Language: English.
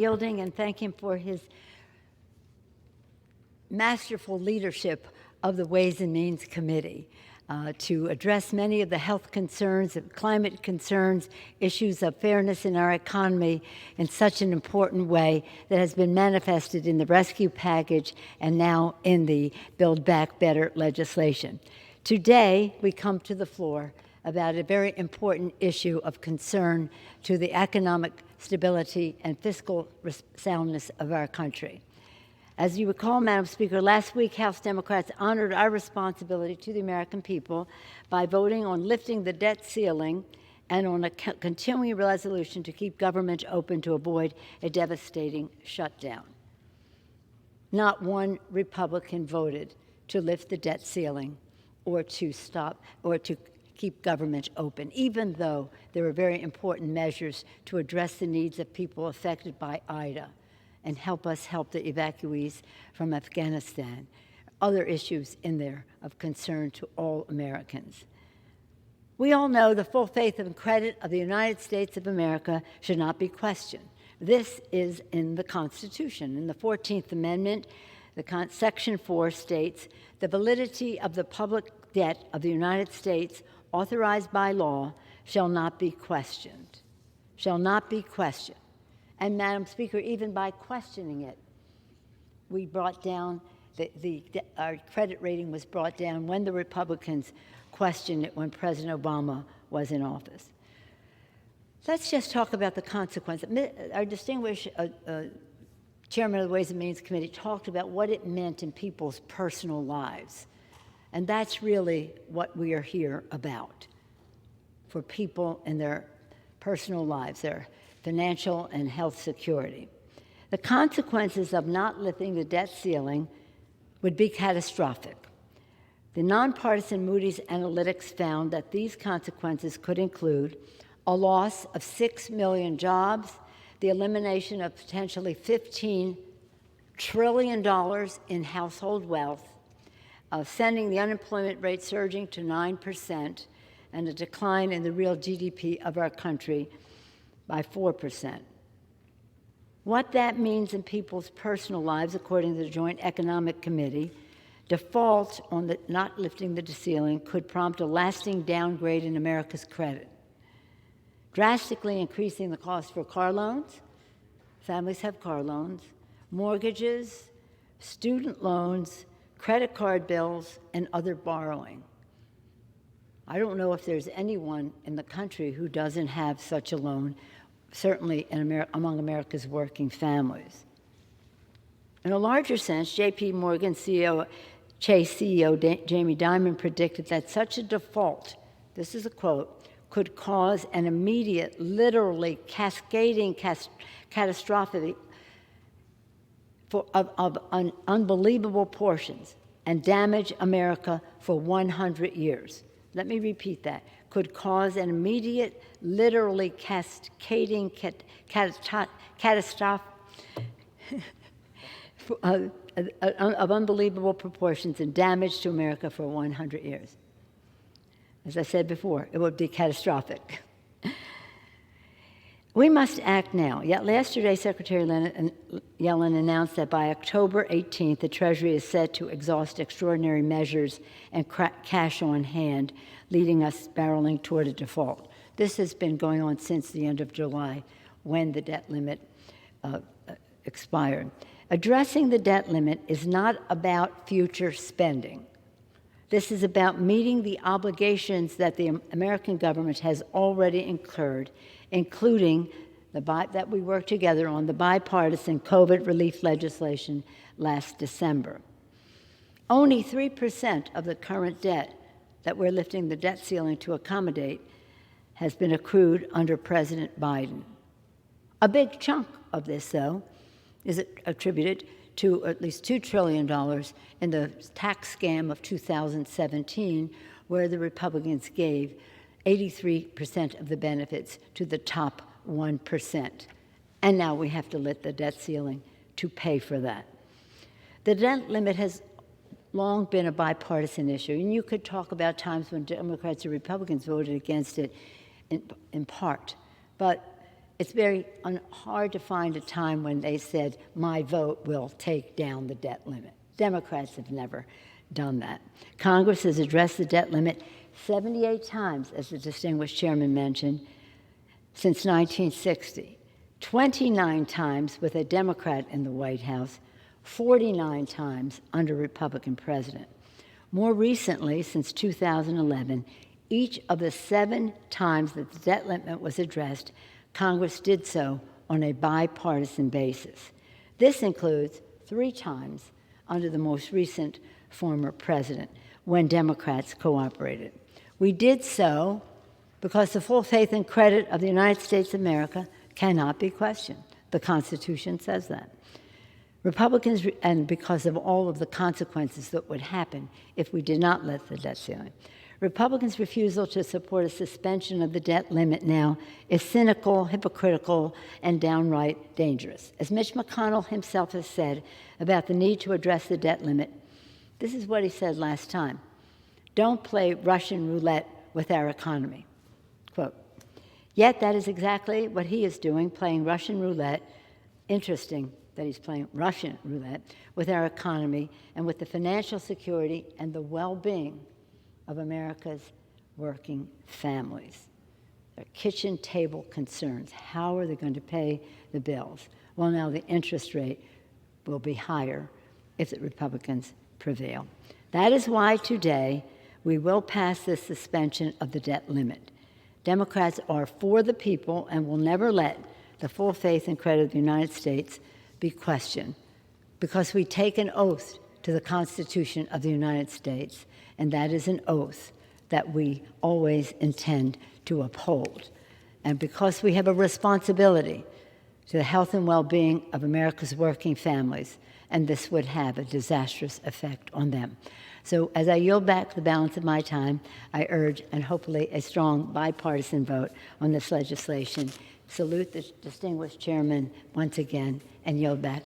yielding and thank him for his masterful leadership of the Ways and Means Committee to address many of the health concerns, climate concerns, issues of fairness in our economy in such an important way that has been manifested in the rescue package and now in the Build Back Better legislation. Today, we come to the floor about a very important issue of concern to the economic stability and fiscal soundness of our country. As you recall, Madam Speaker, last week House Democrats honored our responsibility to the American people by voting on lifting the debt ceiling and on a continuing resolution to keep government open to avoid a devastating shutdown. Not one Republican voted to lift the debt ceiling or to stop or to keep government open, even though there were very important measures to address the needs of people affected by Ida and help us help the evacuees from Afghanistan. Other issues in there of concern to all Americans. We all know the full faith and credit of the United States of America should not be questioned. This is in the Constitution. In the 14th Amendment, Section 4 states, the validity of the public debt of the United States authorized by law shall not be questioned. Shall not be questioned. And Madam Speaker, even by questioning it, we brought down, our credit rating was brought down when the Republicans questioned it when President Obama was in office. Let's just talk about the consequences. Our distinguished chairman of the Ways and Means Committee talked about what it meant in people's personal lives. And that's really what we are here about, for people in their personal lives, their financial and health security. The consequences of not lifting the debt ceiling would be catastrophic. The nonpartisan Moody's Analytics found that these consequences could include a loss of 6 million jobs, the elimination of potentially $15 trillion in household wealth, sending the unemployment rate surging to 9%, and a decline in the real GDP of our country by 4%. What that means in people's personal lives, according to the Joint Economic Committee, default on not lifting the ceiling could prompt a lasting downgrade in America's credit, drastically increasing the cost for car loans. Families have car loans, mortgages, student loans, credit card bills, and other borrowing. I don't know if there's anyone in the country who doesn't have such a loan, certainly among America's working families. In a larger sense, J.P. Morgan Chase CEO Jamie Dimon predicted that such a default, this is a quote, could cause an immediate, literally cascading catastrophe of unbelievable portions and damage America for 100 years. Let me repeat that. Could cause an immediate, literally cascading catastrophe of unbelievable proportions and damage to America for 100 years. As I said before, it would be catastrophic. We must act now. Yet yesterday, Secretary Yellen announced that by October 18th, the Treasury is set to exhaust extraordinary measures and cash on hand, leading us barreling toward a default. This has been going on since the end of July, when the debt limit expired. Addressing the debt limit is not about future spending. This is about meeting the obligations that the American government has already incurred, including that we worked together on the bipartisan COVID relief legislation last December. Only 3% of the current debt that we're lifting the debt ceiling to accommodate has been accrued under President Biden. A big chunk of this, though, is attributed to at least $2 trillion in the tax scam of 2017, where the Republicans gave 83% of the benefits to the top 1%. And now we have to lift the debt ceiling to pay for that. The debt limit has long been a bipartisan issue, and you could talk about times when Democrats or Republicans voted against it in part. But It's very hard to find a time when they said, my vote will take down the debt limit. Democrats have never done that. Congress has addressed the debt limit 78 times, as the distinguished chairman mentioned, since 1960. 29 times with a Democrat in the White House, 49 times under Republican president. More recently, since 2011, each of the 7 times that the debt limit was addressed, Congress did so on a bipartisan basis. This includes 3 times under the most recent former president, when Democrats cooperated. We did so because the full faith and credit of the United States of America cannot be questioned. The Constitution says that. Republicans, and because of all of the consequences that would happen if we did not lift the debt ceiling. Republicans' refusal to support a suspension of the debt limit now is cynical, hypocritical, and downright dangerous. As Mitch McConnell himself has said about the need to address the debt limit, this is what he said last time: don't play Russian roulette with our economy. Quote, yet that is exactly what he is doing, playing Russian roulette. Interesting that he's playing Russian roulette with our economy and with the financial security and the well-being of America's working families. Their kitchen table concerns. How are they going to pay the bills? Well, now the interest rate will be higher if the Republicans prevail. That is why today we will pass this suspension of the debt limit. Democrats are for the people and will never let the full faith and credit of the United States be questioned, because we take an oath to the Constitution of the United States, and that is an oath that we always intend to uphold. And because we have a responsibility to the health and well-being of America's working families, and this would have a disastrous effect on them. So as I yield back the balance of my time, I urge, and hopefully a strong bipartisan vote on this legislation. Salute the distinguished chairman once again, and yield back